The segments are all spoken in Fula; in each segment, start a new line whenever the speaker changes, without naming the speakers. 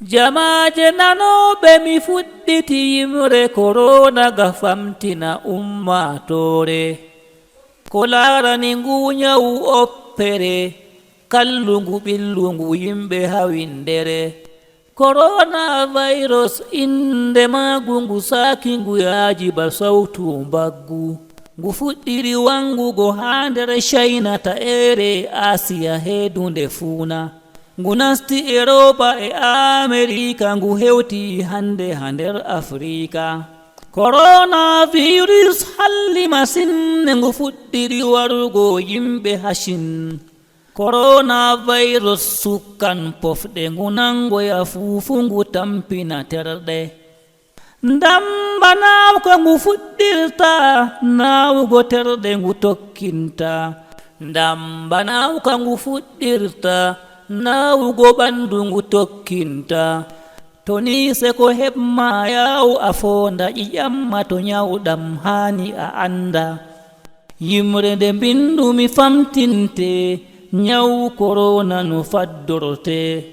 Jamaaje nanoɓe mi fuɗɗiti Yimre korona ga famtina ummatore ko larani ngu nyawu oppere kallungu ɓillungu yimɓe hawindere. Corona virus inde magu ngu saki ngu yaaji ba sawtu mbaggu ngu fuɗɗiri wangugo ha nder China ta ere Asiya hedunde fuuna ngu nasti Europa e Amerika ngu hewti hande ha nder Afrika. Corona virus halli masin ngu fuɗɗiri warugo yimɓe hashin. Corona virus sukkan pofɗe ngu nangoya fufu ngu tampina terɗe. Ndamba nawko ngu fuɗɗirta nawugo terɗe ngu tokkinta. Ndamba nawko ngu fuɗɗirta nawugo ɓandu ngu tokkinta. To ni se ko heɓma yawu a fonda ƴiƴamma to nyawɗam hani a anda. Yimre nde mbindumi famtinte nyawu corona no faddorte.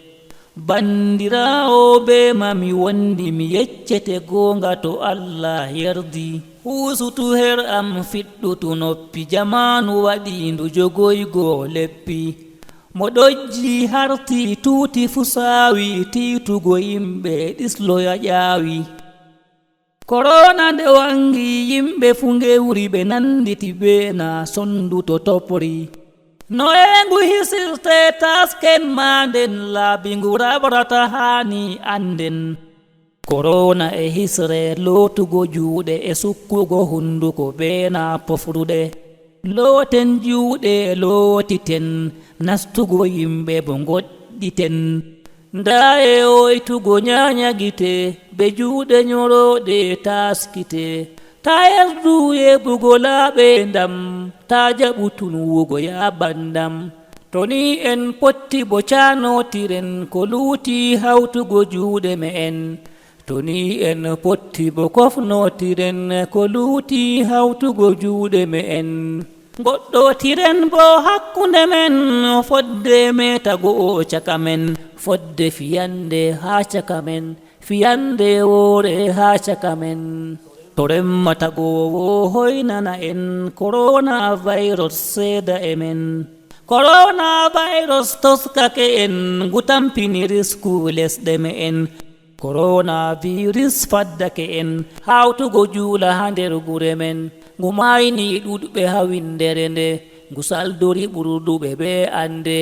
Bandirawo be mami wondi mi yeccete gonga to Allah yerdi. Husutu her am fiɗɗutu noppi jamanu waɗi ndu jogoygo leppi. Mo ɗojji harti tuti fu sawi titugo yimɓe ɗisloya ƴaawi. Corona nde wangi yimɓe fu ngewri ɓe nanditi be na sondu to topri. No engu hisirte tasken ma nden laabi ngu rabrata hani anden. Corona e hisre lotugo juuɗe e sukkugo hunduko be na pofruɗe. Loten juuɗe lotiten nastugo yimɓe bo goɗɗiten. Nda e oytugo nyanyagite be juuɗe nyoroɗe taskite. Ta yerdu yeɓugo laaɓe ndam ta jaɓu tunwugo yabandam. To ni en potti bo canotiren ko luuti hawtugo juuɗe me'en. To ni en potti bo kofnotiren ko luuti hawtugo juuɗe me'en. Goɗɗotiren bo hakkunde men fodde metago o caka men. Fodde fiyande ha caka men. Fiyande woore ha caka men. To remmata gowo hoynana en corona virus seeda e men. Corona virus toskake en ngu tampini risku lesɗe me'en. Corona virus faddake en hawtugo juula ha nder gure men. Ngu mayni ɗuɗɓe hawindere nde ngu saldori ɓurduɓe be ande.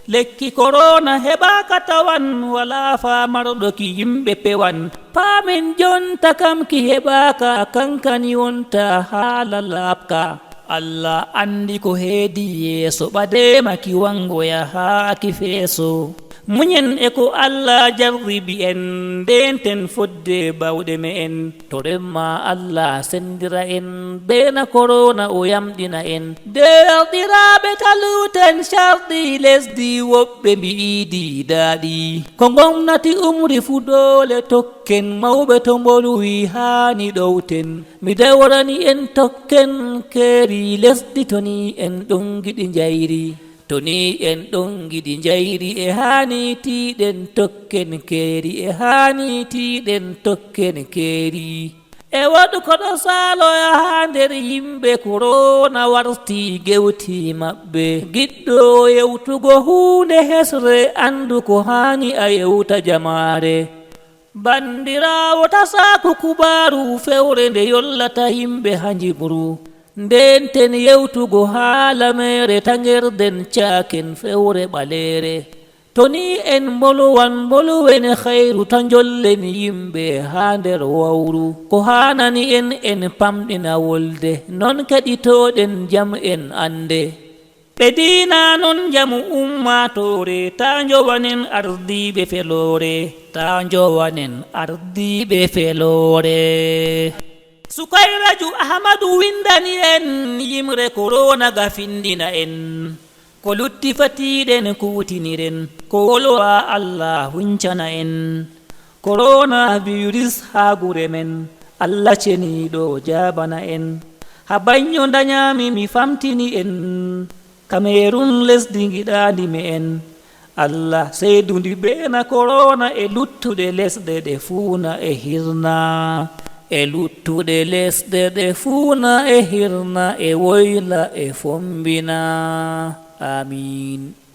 Lekki corona heɓaka tawan wala famarɗo ki yimɓe pewan. Paamen jonta kam ki heɓaka kankani wonta haala laaɓka. Allah andi ko heedi yeeso ɓadema ki wangoya haa ki feeso. Munyen e ko Allah jarribi en ndenten fodde bawɗe me'en. To remma Allah sendira en bena corona o yamɗina en. Derɗiraɓe taluten sharɗi lesdi woɓɓe mbi'idi daɗi. Ko gomnati umri fu dole tokken mawɓe to mbolwi hani ɗowten. Mi dawrani en tokken keeri lesdi toni en ɗon giɗi jayri. To ni en ɗon giɗi jayri e hani tiɗen tokken keeri. E hani tiɗen tokken keeri. E waɗu koɗo saloya ha nder yimɓe corona warti gewti maɓɓe. Giɗɗo yewtugo hunde hesre andu ko hani a yewta jamare. Bandirawo tasaku kubaru fewre nde yollata yimɓe ha jibru. Ndenten yewtugo haala mere tangerden caken fewre ɓalere. To ni en mboluwen khairu ta jollen yimɓe ha nder wawru. Ko hanani en pamɗina wolde non keɗitoɗen jam en ande. Ɓe dina non jamu ummatore ta jowanen ardiɓe felore. Ta jowanen ardiɓe felore. Soukairadjou Ahmadou windani en Yimre corona ga findina en. Ko lutti fatiɗen kutiniren ko wolwa Allah huncana en. Corona virus ha gure men Allah ceniɗo jabana en. Ha banyo danyami mi famtini en. Cameroon lesdi giɗandi me'en. Allah seydundi bena korona e luttuɗe lesɗe ɗe fuuna e hirna e luttuɗe lesɗe ɗe fuuna e hirna e woyla e fombina. Amin.